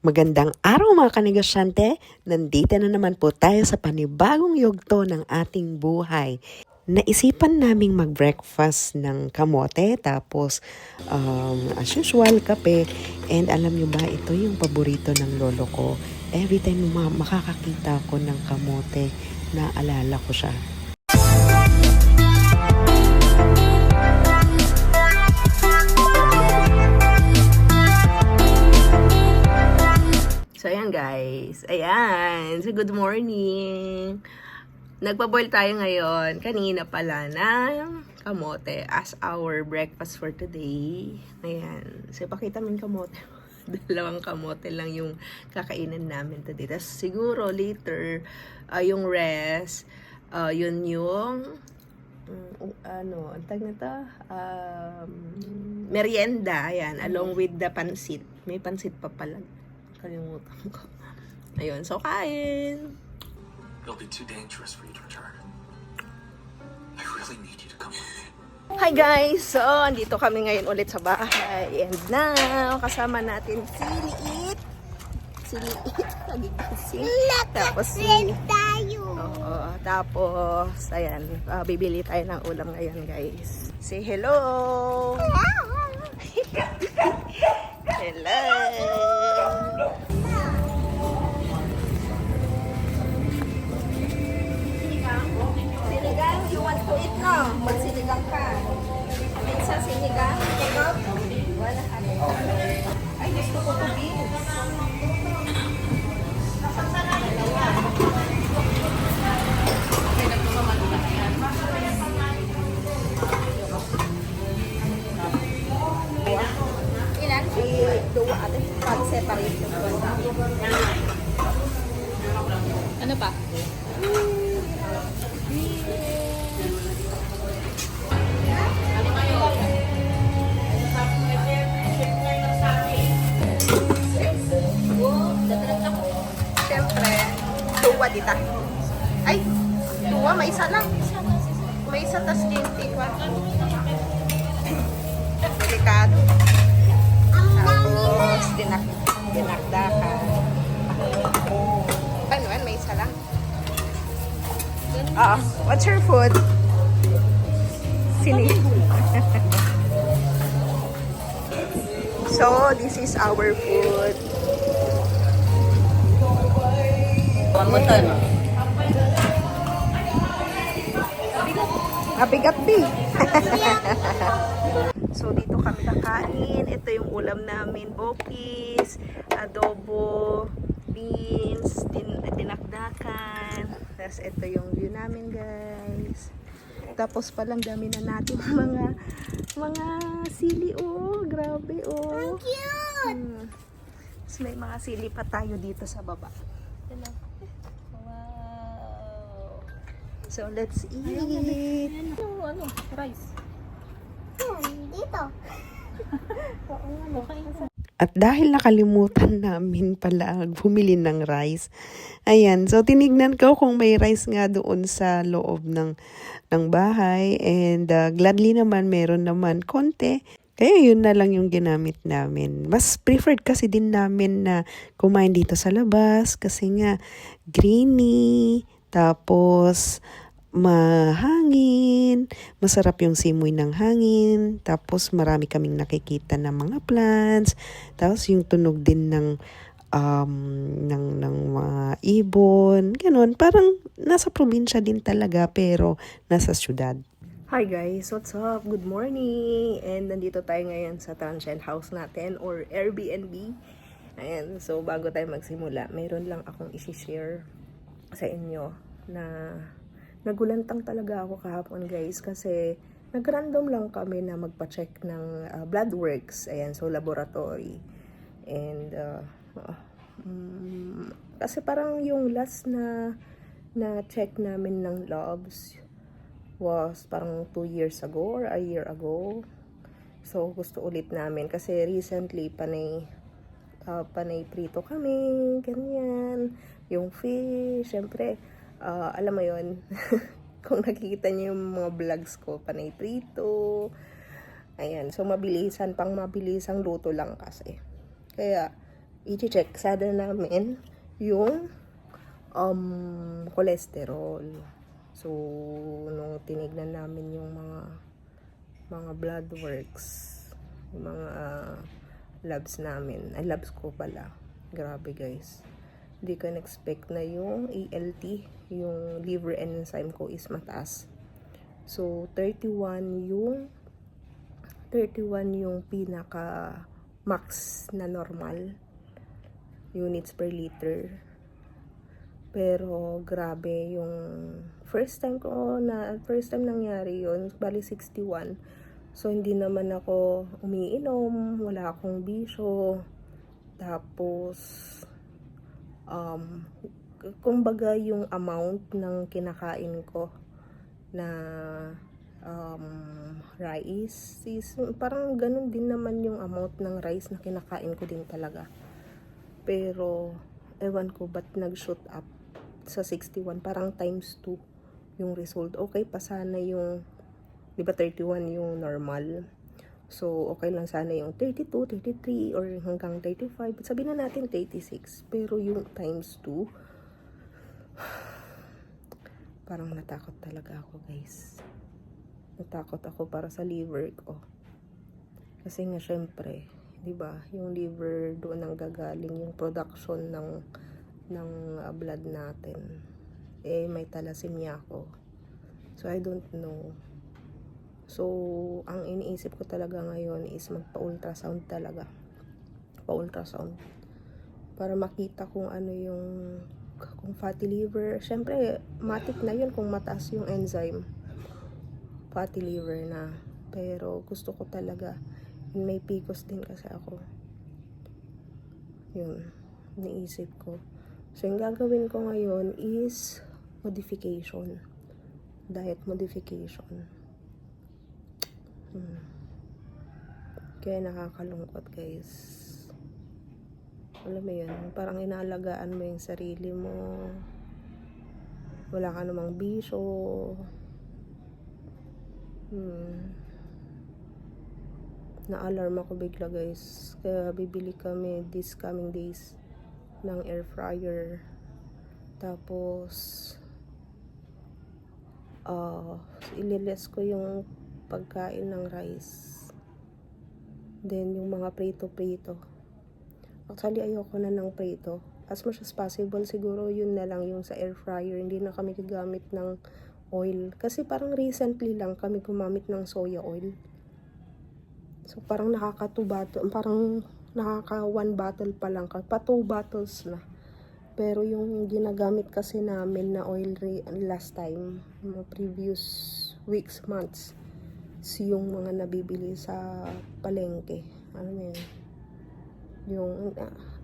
Magandang araw mga kanegosyante! Nandito na naman po tayo sa panibagong yugto ng ating buhay. Naisipan naming mag-breakfast ng kamote, tapos as usual, kape. And alam nyo ba, ito yung paborito ng lolo ko. Every time makakakita ko ng kamote, naalala ko siya. So, ayan guys. Ayan. So, good morning. Nagpa-boil tayo ngayon. Kanina pala ng kamote as our breakfast for today. Ayan. So, pakita mo yung kamote. Dalawang kamote lang yung kakainin namin today. Tapos, siguro later, yung rest, yun yung ang tag na to? Merienda. Ayan. Along with the pansit. May pansit pa pala. Kalimutan ko. Ayun, so kain. It'll be too dangerous for you to return. I really need you to come with me. Hi guys! So, andito kami ngayon ulit sa bahay. And now, kasama natin si Liit. Si Liit. Nagigising. Tapos si... Oo, tapos, ayan. Bibili tayo ng ulam ngayon guys. Say hello! Hello! Sinigang, you want to eat no? Magsinigang ka. Pizza, sinigang, kebab. Wala ka. Ay, gusto ko to beans. Ilan? Dua ate. Pag-separate. Ano pa? Siyempre, tuwa dita. Ay, tuwa, may isa lang. May isa, tas ginti ko. Delikado. Tapos, dinakdakan. Ano, may isa lang. What's your food? Sinig. So, this is our food. Pamutan. Gabi-gabi. So, dito kami kakain. Ito yung ulam namin. Bokis, adobo, beans, dinakdakan. Tapos, ito yung view namin, guys. Tapos, palang dami na natin mga sili, oh. Grabe, oh. Ang cute! Tapos, may mga sili pa tayo dito sa baba. Wow! So, let's eat. Ano? Rice. Dito. At dahil nakalimutan namin pala bumili ng rice, ayan, so tinignan ko kung may rice nga doon sa loob ng bahay, and gladly naman meron naman konti. Kaya yun na lang yung ginamit namin. Mas preferred kasi din namin na kumain dito sa labas kasi nga greeny, tapos mahangin, masarap yung simoy ng hangin, tapos marami kaming nakikita ng mga plants, tapos yung tunog din ng mga ibon, ganun. Parang nasa probinsya din talaga pero nasa syudad. Hi guys, what's up? Good morning! And nandito tayo ngayon sa transient house natin or Airbnb. Ayan, so bago tayo magsimula, mayroon lang akong isi-share sa inyo na nagulantang talaga ako kahapon guys kasi nag-random lang kami na magpa-check ng blood works. Ayan, so laboratory. And kasi parang yung last na check namin ng labs was parang 2 years ago or a year ago. So gusto ulit namin kasi recently panay prito kami, ganyan. Yung fish, syempre alam mo yun, kung nakikita niyo yung mga vlogs ko, panay prito. Ayan, so mabilisang luto lang kasi. Kaya i-check sana namin yung cholesterol. So, nung tinignan namin yung mga blood works, yung mga labs namin, ay labs ko pala. Grabe guys. Hindi ko na-expect na yung ALT, yung liver enzyme ko is mataas. So, 31 yung pinaka max na normal units per liter. Pero grabe yung first time nangyari yun, bali 61. So hindi naman ako umiinom, wala akong bisyo. Tapos kumbaga yung amount ng kinakain ko na rice is parang ganun din naman yung amount ng rice na kinakain ko din talaga. Pero ewan ko ba't nag-shoot up sa 61, parang times 2 yung result. Okay pa sana yung, di ba 31 yung normal, so okay lang sana yung 32, 33 or hanggang 35, sabihin na natin 36. Pero yung times 2, parang natakot talaga ako guys. Natakot ako para sa liver ko. Kasi nga syempre, di ba, yung liver doon ang gagaling yung production ng blood natin. Eh, may thalassemia ako. So, I don't know. So, ang iniisip ko talaga ngayon is magpa-ultrasound talaga. Pa-ultrasound. Para makita kung ano kung fatty liver. Syempre, matik na yun kung mataas yung enzyme. Fatty liver na. Pero, gusto ko talaga. May PCOS din kasi ako. Yun. Iniisip ko. So, yung gagawin ko ngayon is modification. Diet modification. Kaya nakakalungkot, guys. Alam mo yun, parang inaalagaan mo yung sarili mo. Wala ka namang bisyo. Na-alarm ako bigla, guys. Kaya bibili kami this coming days ng air fryer. Tapos ililes ko yung pagkain ng rice. Then yung mga prito-prito. Actually ayoko na ng prito. As much as possible siguro yun na lang yung sa air fryer. Hindi na kami gagamit ng oil. Kasi parang recently lang kami gumamit ng soya oil. So parang parang nakaka 1 bottle pa lang, pa 2 bottles na. Pero yung ginagamit kasi namin na oil last time, mga previous weeks, months, yung mga nabibili sa palengke. Ano yun? Yung,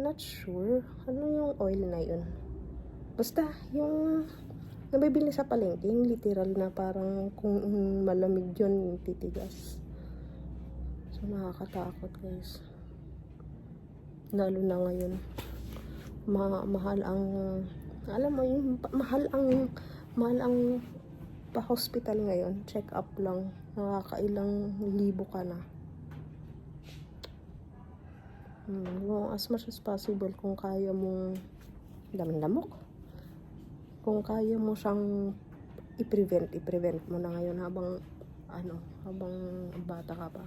not sure, ano yung oil na yun? Basta, yung nabibili sa palengke, yung literal na parang kung malamig yun, titigas. So, nakakatakot guys. Lalo na ngayon. Mahal ang, alam mo yung mahal ang pa-hospital ngayon. Check up lang. Nakakailang libo ka na. As much as possible, kung kaya mong daming lamok. Kung kaya mo siyang i-prevent mo na ngayon habang bata ka pa.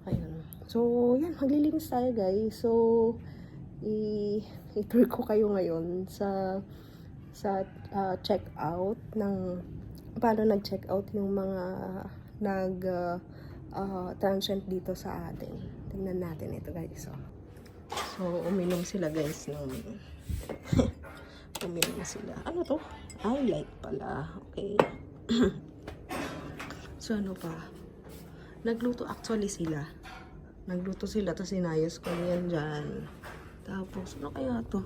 Ayun. So, yan, maglilinis tayo guys. So, i-tour ko kayo ngayon sa check out ng paano nag-check out yung mga transient dito sa atin. Tingnan natin ito guys. So, uminom sila guys ng uminom sila. Ano to? I like pala. Okay. So, ano pa? Nagluto sila, tapos inayos ko yan dyan. Tapos, ano kaya to?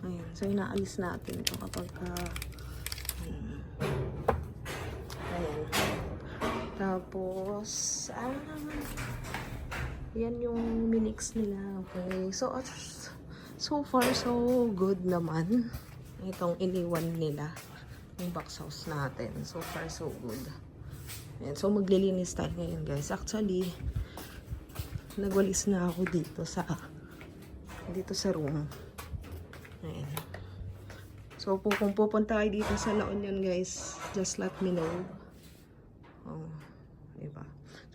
Ayan, so inaalis natin to kapag ayan. Tapos, yan yung minix nila. Okay, so far, so good naman. Itong iniwan nila, yung box house natin. So far, so good. Ayan, so maglilinis tayo ngayon guys. Actually, nagwalis na ako dito sa room. Ayan. So, kung pupunta kayo dito sa La Union, guys, just let me know. Oh, diba?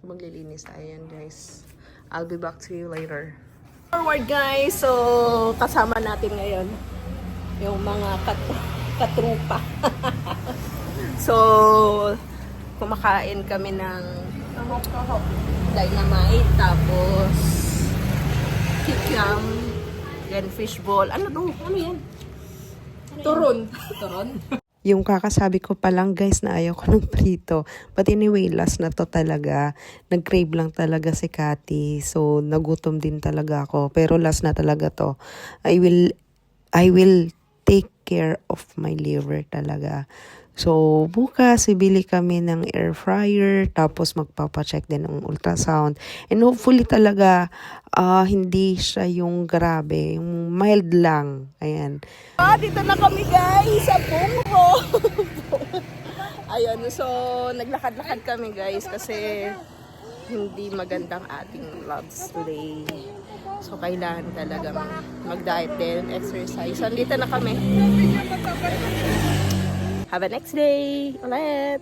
So, maglilinis tayo yan, guys. I'll be back to you later. Forward, guys. So, kasama natin ngayon yung mga katrupa. So, kumakain kami ng dynamite, tapos kikiam, then fishball. Ano to? Ano yan? Turon. Turon? Yung kakasabi ko pa lang, guys, na ayaw ko ng prito. But anyway, last na to talaga. Nag-crave lang talaga si Cathy. So, nagutom din talaga ako. Pero last na talaga to. I will take care of my liver talaga. So, bukas, ibili kami ng air fryer, tapos magpapacheck din ng ultrasound. And hopefully talaga, hindi siya yung grabe, yung mild lang. Ayan. Dito na kami, guys, sa Bungo. Ayun, so, naglakad-lakad kami, guys, kasi hindi magandang ating vlogs today. So, kailangan talaga mag-diet din, exercise. So, dito na kami. Have a next day ulit!